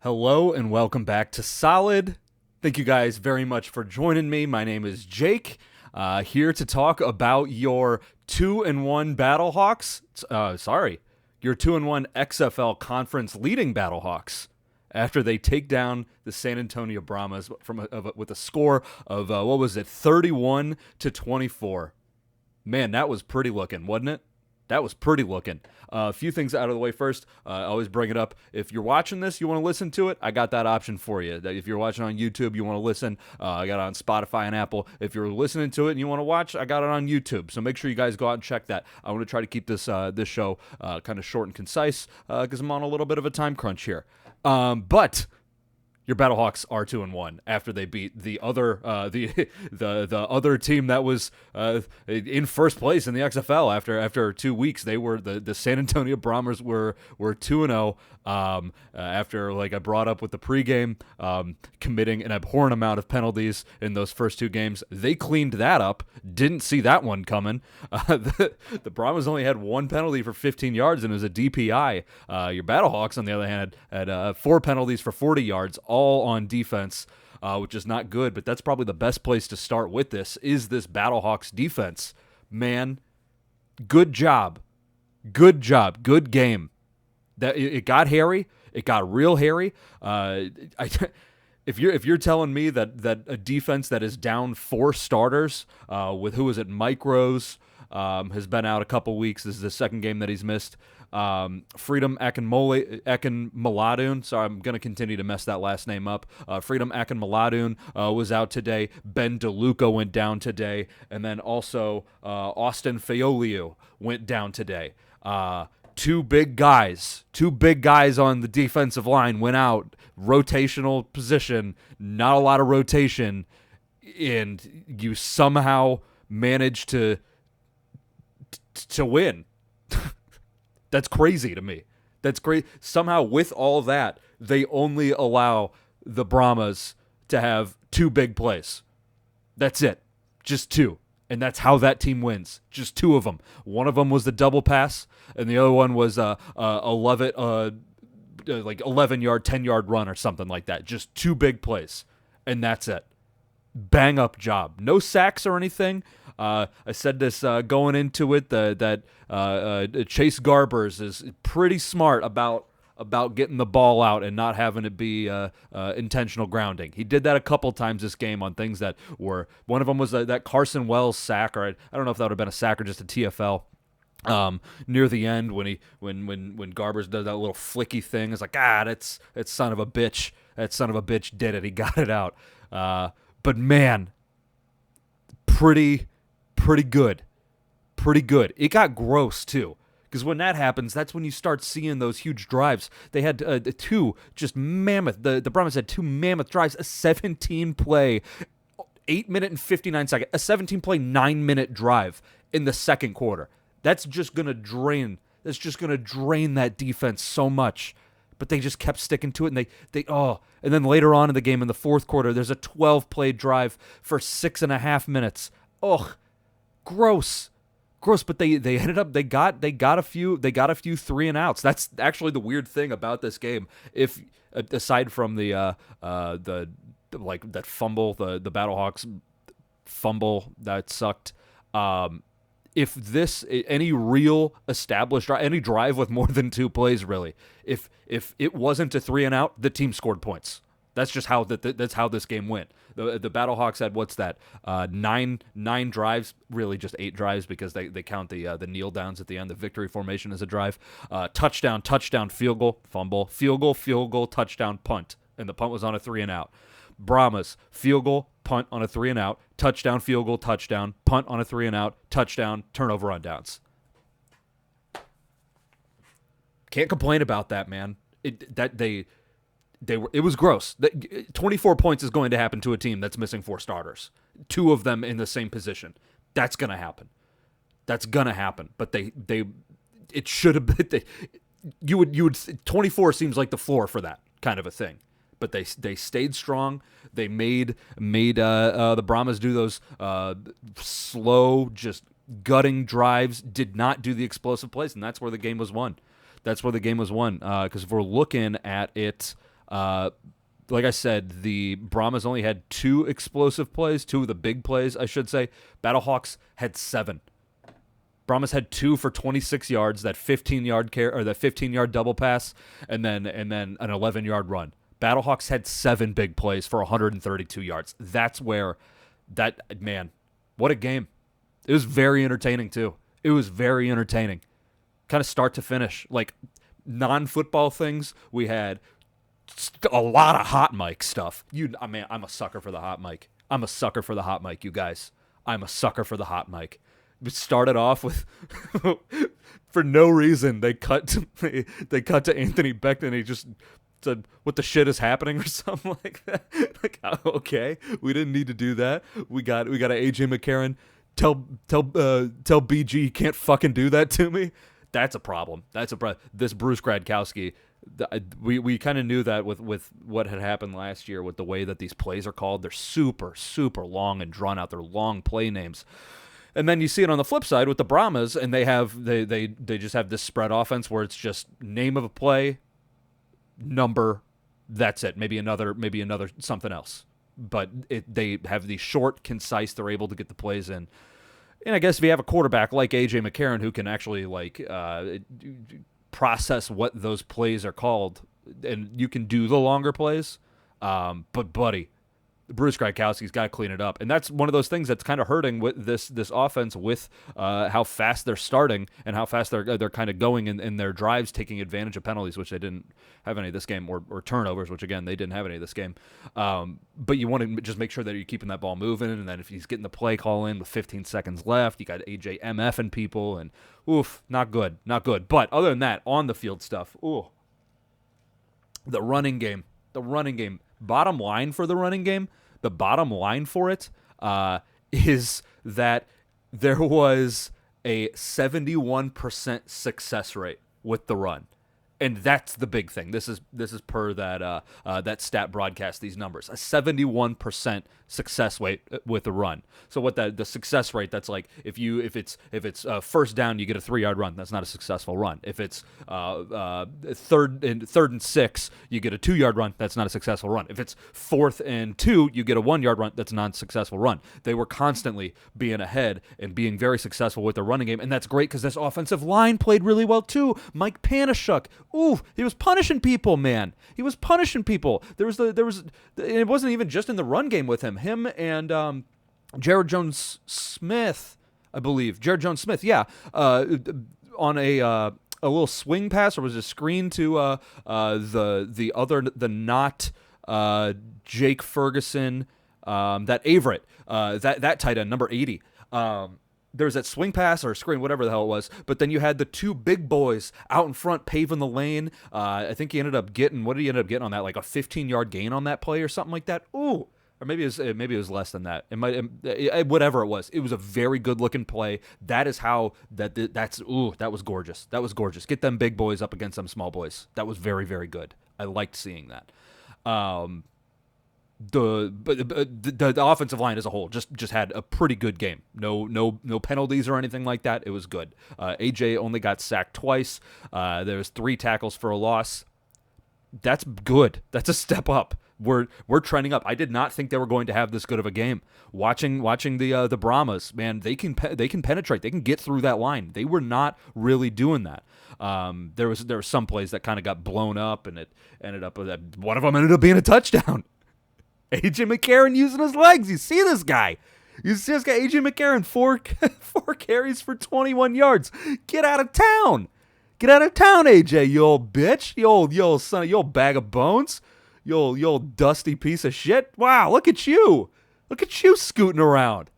Hello and welcome back to Solid. Thank you guys very much for joining me. My name is Jake, here to talk about your 2-1 Battlehawks. Your 2-1 XFL conference leading Battlehawks after they take down the San Antonio Brahmas with a score of 31-24. Man, that was pretty looking, wasn't it? That was pretty looking. A few things out of the way first. I always bring it up. If you're watching this, you want to listen to it, I got that option for you. If you're watching on YouTube, you want to listen, I got it on Spotify and Apple. If you're listening to it and you want to watch, I got it on YouTube. So make sure you guys go out and check that. I want to try to keep this show kind of short and concise because I'm on a little bit of a time crunch here. But your Battlehawks are 2-1 after they beat the other the other team that was in first place in the XFL after 2 weeks. They were the San Antonio Brahmas were 2-0 after, like I brought up with the pregame, committing an abhorrent amount of penalties in those first two games. They cleaned that up. Didn't see that one coming. The Brahmas only had one penalty for 15 yards and it was a DPI. Your Battlehawks, on the other hand, had 4 penalties for 40 yards, all on defense, which is not good, but that's probably the best place to start with this Battlehawks defense. Man, good job. Good game. That it got hairy. It got real hairy. If you're telling me that a defense that is down 4 starters, with who is it, Mike Rose, has been out a couple weeks. This is the second game that he's missed. Freedom Akinmaladun. Sorry, I'm going to continue to mess that last name up. Freedom Akinmaladun was out today. Ben DeLuca went down today. And then also Austin Feoliu went down today. Two big guys on the defensive line went out. Rotational position, not a lot of rotation. And you somehow managed to win. That's crazy to me. That's great. Somehow, with all that, they only allow the Brahmas to have 2 big plays. That's it. Just 2. And that's how that team wins. Just 2 of them. One of them was the double pass, and the other one was a 11-yard, 10-yard run or something like that. Just 2 big plays, and that's it. Bang up job. No sacks or anything. I said this going into it that Chase Garbers is pretty smart about getting the ball out and not having it be intentional grounding. He did that a couple times this game on things that were, one of them was that Carson Wells sack, or I don't know if that would have been a sack or just a TFL. Near the end when Garbers does that little flicky thing, it's like, that's son of a bitch. That son of a bitch did it. He got it out. But man, pretty good. It got gross too, because when that happens, that's when you start seeing those huge drives. They had 2 just mammoth. The Brahmas had 2 mammoth drives. A 17-play, 8-minute and 59 second, a 17-play 9-minute drive in the second quarter. That's just gonna drain. That's just gonna drain that defense so much. But they just kept sticking to it, and and then later on in the game in the fourth quarter, there's a 12-play drive for 6.5 minutes. Gross. But they ended up they got a few 3-and-outs. That's actually the weird thing about this game. If aside from the that fumble, the Battlehawks fumble that sucked. If this, any real established, any drive with more than 2 plays, really, if it wasn't a 3-and-out, the team scored points. That's just how that's how this game went. The Battlehawks had, what's that? 9 drives, really just 8 drives because they count the kneel downs at the end. The victory formation as a drive. Touchdown, field goal, fumble, field goal, touchdown, punt, and the punt was on a 3-and-out. Brahmas, field goal, punt on a 3-and-out, touchdown, field goal, touchdown, punt on a 3-and-out, touchdown, turnover on downs. Can't complain about that, man. It was gross. 24 points is going to happen to a team that's missing 4 starters. 2 of them in the same position. That's going to happen. But it should have been. You would 24 seems like the floor for that kind of a thing. But they stayed strong. They made the Brahmas do those slow, just gutting drives. Did not do the explosive plays, and that's where the game was won. Because if we're looking at it Like I said, the Brahmas only had 2 explosive plays, 2 of the big plays, I should say. Battlehawks had 7. Brahmas had 2 for 26 yards, that 15-yard double pass, and then an 11-yard run. Battlehawks had 7 big plays for 132 yards. That's where man, what a game. It was very entertaining too. It was very entertaining. Kind of start to finish. Like non-football things, we had a lot of hot mic stuff. I'm a sucker for the hot mic. I'm a sucker for the hot mic, you guys. I'm a sucker for the hot mic. We started off with, for no reason, they cut to Anthony Beck, and he just said, "What the shit is happening?" or something like that. Like, okay, we didn't need to do that. We got a AJ McCarron. Tell BG you can't fucking do that to me. That's a problem. This Bruce Gradkowski. We kind of knew that with what had happened last year with the way that these plays are called. They're super, super long and drawn out. They're long play names. And then you see it on the flip side with the Brahmas, and they just have this spread offense where it's just name of a play, number, that's it. Maybe another something else. But they have these short, concise. They're able to get the plays in. And I guess if you have a quarterback like AJ McCarron who can actually process what those plays are called, and you can do the longer plays. But buddy, Bruce Gradkowski's got to clean it up, and that's one of those things that's kind of hurting with this offense with how fast they're starting and how fast they're kind of going in their drives, taking advantage of penalties, which they didn't have any of this game, or turnovers, which again they didn't have any of this game. But you want to just make sure that you're keeping that ball moving, and then if he's getting the play call in with 15 seconds left, you got AJ MFing people, and oof, not good. But other than that, on the field stuff, the running game. Bottom line for the running game. The bottom line for it is that there was a 71% success rate with the run. And that's the big thing. This is per that stat broadcast, these numbers. A 71% success rate with the run. So what the success rate, that's like if it's first down, you get a 3-yard run. That's not a successful run. If it's third and 6, you get a 2-yard run. That's not a successful run. If it's 4th and 2, you get a 1-yard run. That's not a successful run. They were constantly being ahead and being very successful with the running game, and that's great because this offensive line played really well too. Mike Panashuk. Ooh, he was punishing people, man. He was punishing people. It wasn't even just in the run game with him. Him and Jared Jones-Smith, I believe. Jared Jones-Smith, yeah. On a little swing pass, or was it a screen to not Jake Ferguson, that Averett, that tight end, number 80. There was that swing pass or screen, whatever the hell it was, but then you had the 2 big boys out in front paving the lane. I think he ended up getting, what did he end up getting on that? Like a 15-yard gain on that play or something like that? Ooh. Or maybe it was less than that. Whatever it was. It was a very good-looking play. That is how, that was gorgeous. That was gorgeous. Get them big boys up against them small boys. That was very, very good. I liked seeing that. The offensive line as a whole just had a pretty good game. No penalties or anything like that. It was good. AJ only got sacked twice. There was 3 tackles for a loss. That's good. That's a step up. We're trending up. I did not think they were going to have this good of a game. Watching the Brahmas, man, they can penetrate. They can get through that line. They were not really doing that. There were some plays that kind of got blown up, and it ended up one of them ended up being a touchdown. AJ McCarron using his legs. You see this guy. AJ McCarron, 4 carries for 21 yards. Get out of town. Get out of town, AJ, you old bitch. You old son, you old bag of bones. You old dusty piece of shit. Wow, look at you. Look at you scooting around.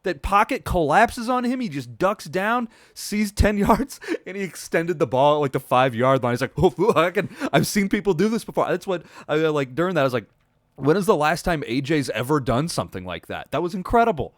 That pocket collapses on him. He just ducks down, sees 10 yards, and he extended the ball at like the 5-yard line. He's like, oh, I've seen people do this before. That's what I like during that. I was like, when is the last time AJ's ever done something like that? That was incredible.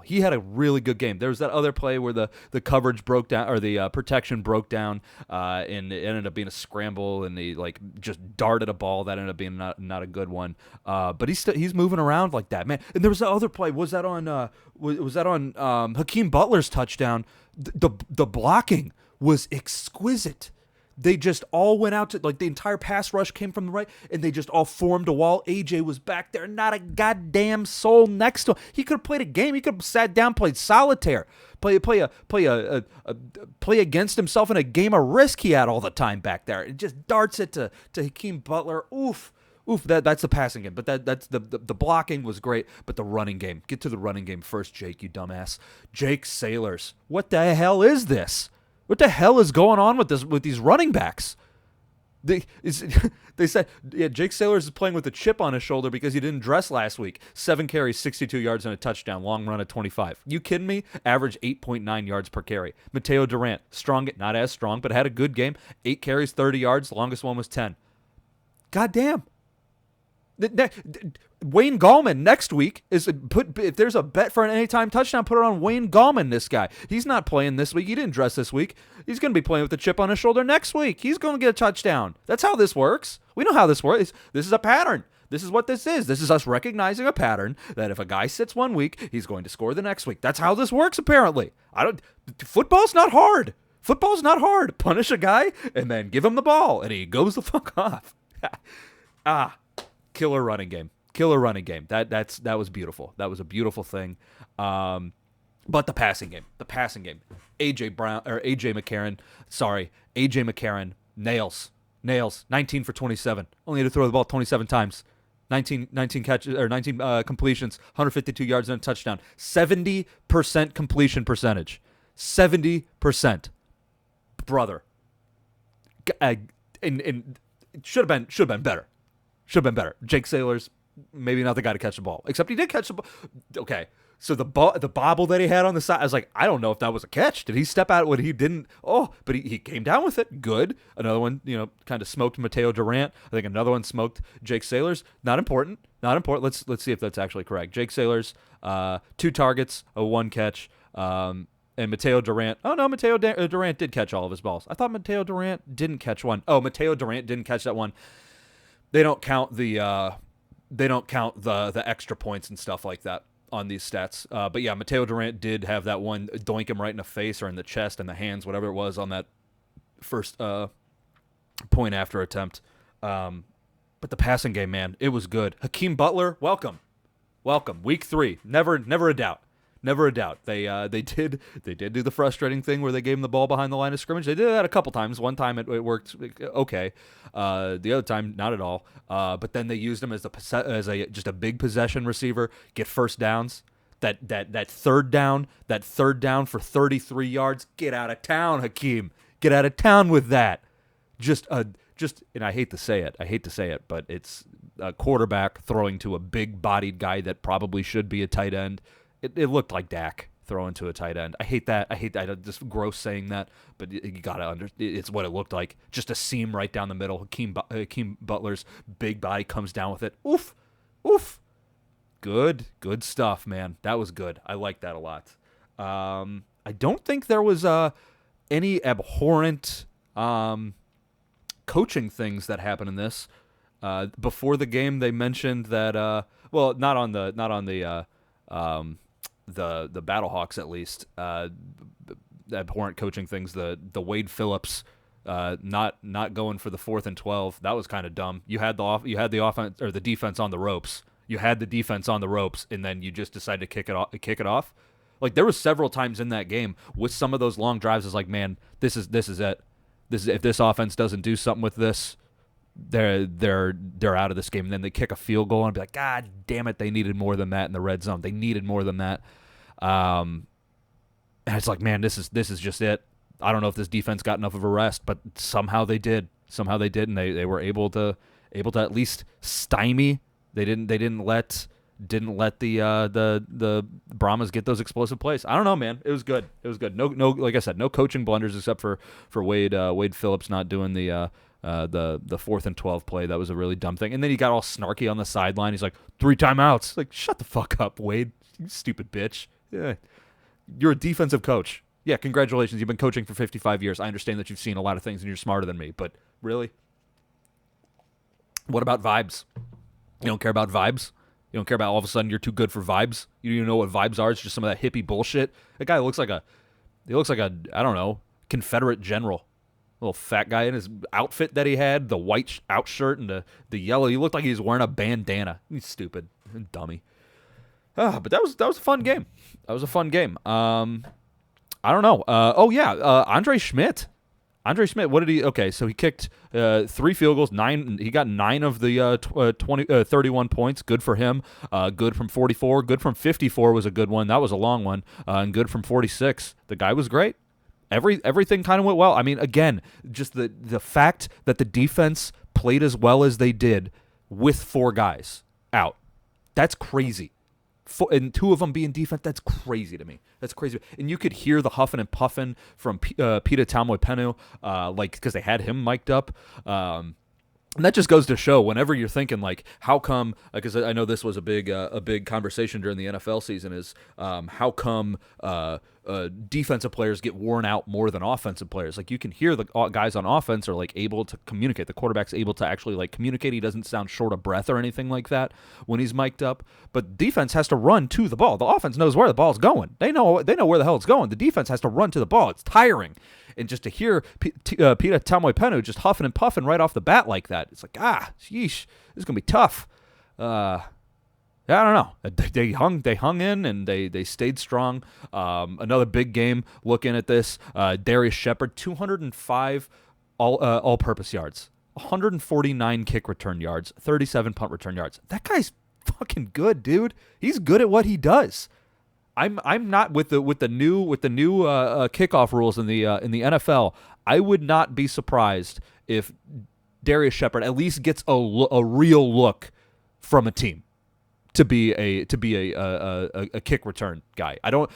He had a really good game. There was that other play where the coverage broke down, or the protection broke down, and it ended up being a scramble, and he just darted a ball that ended up being not a good one. But he's moving around like that, man. And there was the other play. Was that on Hakeem Butler's touchdown? The blocking was exquisite. They just all went out to, like, the entire pass rush came from the right, and they just all formed a wall. AJ was back there, not a goddamn soul next to him. He could have played a game. He could have sat down, played solitaire, play against himself in a game of Risk he had all the time back there. It just darts it to Hakeem Butler. Oof. That's the passing game, but that's the blocking was great, but the running game. Get to the running game first, Jake, you dumbass. Jake Sailors. What the hell is this? What the hell is going on with these running backs? They said, yeah, Jake Sailors is playing with a chip on his shoulder because he didn't dress last week. 7 carries, 62 yards, and a touchdown. Long run at 25. You kidding me? Average 8.9 yards per carry. Mateo Durant, strong, not as strong, but had a good game. 8 carries, 30 yards. Longest one was 10. Goddamn. Wayne Gallman next week if there's a bet for an anytime touchdown, put it on Wayne Gallman. This guy, he's not playing this week. He didn't dress this week. He's going to be playing with a chip on his shoulder next week. He's going to get a touchdown. That's how this works. We know how this works. This is a pattern. This is what this is. This is us recognizing a pattern that if a guy sits one week, he's going to score the next week. That's how this works. Apparently, football's not hard. Football's not hard. Punish a guy and then give him the ball, and he goes the fuck off. Killer running game. That was beautiful. That was a beautiful thing. But the passing game. AJ McCarron nails. 19 for 27. Only had to throw the ball 27 times. 19 catches or 19 completions, 152 yards and a touchdown. 70% completion percentage. 70%. Brother. And it should have been better. Jake Sailors, maybe not the guy to catch the ball. Except he did catch the ball. Okay, so the bobble that he had on the side, I was like, I don't know if that was a catch. Did he step out when he didn't? Oh, but he came down with it. Good. Another one, kind of smoked Mateo Durant. I think another one smoked Jake Sailors. Not important. Let's see if that's actually correct. Jake Sailors, 2 targets, a 1 catch. And Mateo Durant. Oh, no, Mateo Durant did catch all of his balls. I thought Mateo Durant didn't catch one. Oh, Mateo Durant didn't catch that one. They don't count the extra points and stuff like that on these stats. But yeah, Mateo Durant did have that one doink him right in the face or in the chest and the hands, whatever it was on that first point after attempt. But the passing game, man, it was good. Hakeem Butler, welcome. Week 3, never a doubt. Never a doubt. They did do the frustrating thing where they gave him the ball behind the line of scrimmage. They did that a couple times. One time it worked okay. The other time not at all. But then they used him as just a big possession receiver, get first downs. That third down for 33 yards. Get out of town, Hakeem. Get out of town with that. And I hate to say it, but it's a quarterback throwing to a big-bodied guy that probably should be a tight end. It looked like Dak throwing to a tight end. I hate that. Just gross saying that, but you gotta it's what it looked like. Just a seam right down the middle. Hakeem Butler's big body comes down with it. Oof. Good stuff, man. That was good. I like that a lot. I don't think there was any abhorrent coaching things that happened in this. Before the game, they mentioned that not on the Battlehawks at least, abhorrent coaching things. The Wade Phillips not going for the 4th and 12. That was kind of dumb. You had the offense or the defense on the ropes. You had the defense on the ropes, and then you just decided to kick it off. Like, there was several times in that game with some of those long drives. It's like, man, this is it. If this offense doesn't do something with this, they're out of this game. And then they kick a field goal and be like, God damn it, they needed more than that in the red zone. They needed more than that. And it's like, man, this is just it. I don't know if this defense got enough of a rest, but somehow they did, and they were able to at least stymie. They didn't let the Brahmas get those explosive plays. I don't know, man. It was good. No, like I said, no coaching blunders except for Wade Phillips not doing the 4th and 12 play. That was a really dumb thing. And then he got all snarky on the sideline. He's like, 3 timeouts. Like, shut the fuck up, Wade. You stupid bitch. Yeah. You're a defensive coach. Yeah, congratulations. You've been coaching for 55 years. I understand that you've seen a lot of things and you're smarter than me, but really? What about vibes? You don't care about vibes? You don't care about all of a sudden you're too good for vibes? You don't even know what vibes are? It's just some of that hippie bullshit. That guy looks like a I don't know, Confederate general. Little fat guy in his outfit that he had, the white out shirt and the yellow. He looked like he was wearing a bandana. He's stupid. Dummy. But that was a fun game. That was a fun game. I don't know. Andre Schmidt. Andre Schmidt, what did he? Okay, so he kicked 3 field goals, 9. He got 9 of the 31 points. Good for him. Good from 44. Good from 54 was a good one. That was a long one. And good from 46. The guy was great. Everything kind of went well. I mean, again, just the fact that the defense played as well as they did with 4 guys out. That's crazy. And 2 of them being defense, that's crazy to me. That's crazy. And you could hear the huffing and puffing from Peter Tamoipenu, because they had him mic'd up. And that just goes to show, whenever you're thinking, like, how come, because I know this was a big conversation during the NFL season, is how come defensive players get worn out more than offensive players. Like, you can hear the guys on offense are, like, able to communicate. The quarterback's able to actually, like, communicate. He doesn't sound short of breath or anything like that when he's mic'd up. But defense has to run to the ball. The offense knows where the ball's going. They know where the hell it's going. The defense has to run to the ball. It's tiring. And just to hear Peter Tamoipenu just huffing and puffing right off the bat like that, it's like, sheesh, this is going to be tough. I don't know. They hung in, and they stayed strong. Another big game looking at this. Darius Shepard, 205 all-purpose yards, 149 kick return yards, 37 punt return yards. That guy's fucking good, dude. He's good at what he does. I'm not with the new kickoff rules in the NFL. I would not be surprised if Darius Shepard at least gets a real look from a team to be a kick return guy. I'm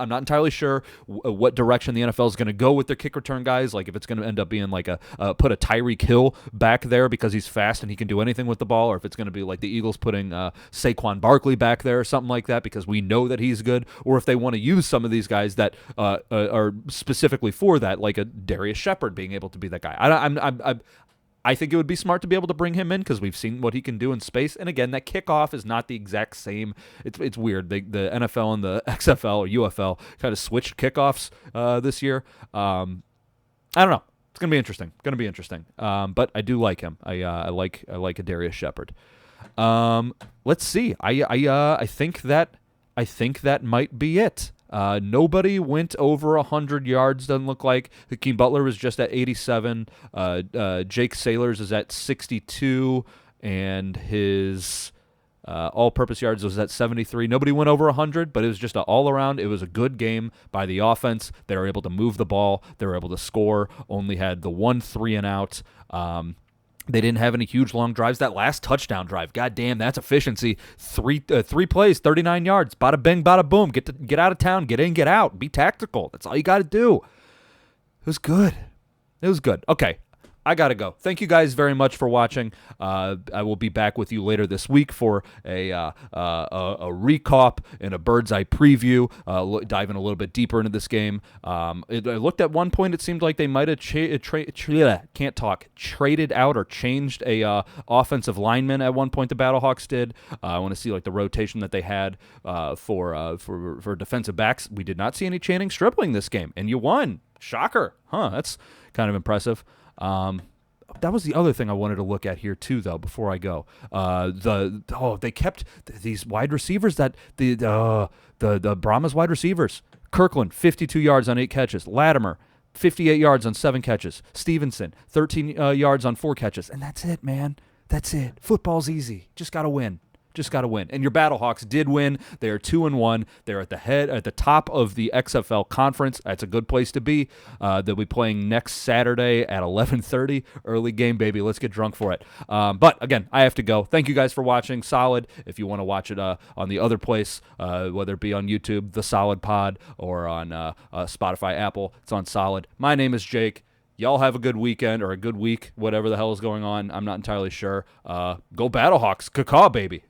not entirely sure what direction the NFL is going to go with their kick return guys. Like, if it's going to end up being like put a Tyreek Hill back there because he's fast and he can do anything with the ball, or if it's going to be like the Eagles putting Saquon Barkley back there or something like that because we know that he's good, or if they want to use some of these guys that are specifically for that, like a Darius Shepard being able to be that guy. I think it would be smart to be able to bring him in because we've seen what he can do in space. And again, that kickoff is not the exact same. It's weird. The NFL and the XFL or UFL kind of switched kickoffs this year. I don't know. It's gonna be interesting. But I do like him. I like a Darius Shepard. Let's see. I think that might be it. Nobody went over 100 yards, doesn't look like. Hakeem Butler was just at 87. Jake Sailors is at 62, and his all-purpose yards was at 73. Nobody went over 100, but it was just all-around. It was a good game by the offense. They were able to move the ball. They were able to score. Only had the 1 3-and-out. They didn't have any huge long drives. That last touchdown drive, goddamn, that's efficiency. Three plays, 39 yards. Bada bing, bada boom. Get out of town. Get in, get out. Be tactical. That's all you got to do. It was good. Okay, I got to go. Thank you guys very much for watching. I will be back with you later this week for a recap and a bird's eye preview, diving a little bit deeper into this game. I looked at one point, it seemed like they might have traded out or changed a offensive lineman at one point. The Battlehawks did. I want to see like the rotation that they had for defensive backs. We did not see any Channing Stripling this game, and you won. Shocker. That's kind of impressive. That was the other thing I wanted to look at here too, though. Before I go, they kept these wide receivers that the Brahmas wide receivers. Kirkland, 52 yards on 8 catches. Latimer, 58 yards on 7 catches. Stevenson, 13 yards on 4 catches, and that's it, man. That's it. Football's easy. Just gotta win. And your Battlehawks did win. They are 2-1. They're at the top of the XFL conference. That's a good place to be. They'll be playing next Saturday at 11:30. Early game, baby. Let's get drunk for it. But again, I have to go. Thank you guys for watching. Solid. If you want to watch it on the other place, whether it be on YouTube, The Solid Pod, or on Spotify, Apple, it's on Solid. My name is Jake. Y'all have a good weekend or a good week, whatever the hell is going on. I'm not entirely sure. Go Battlehawks. Caw, baby.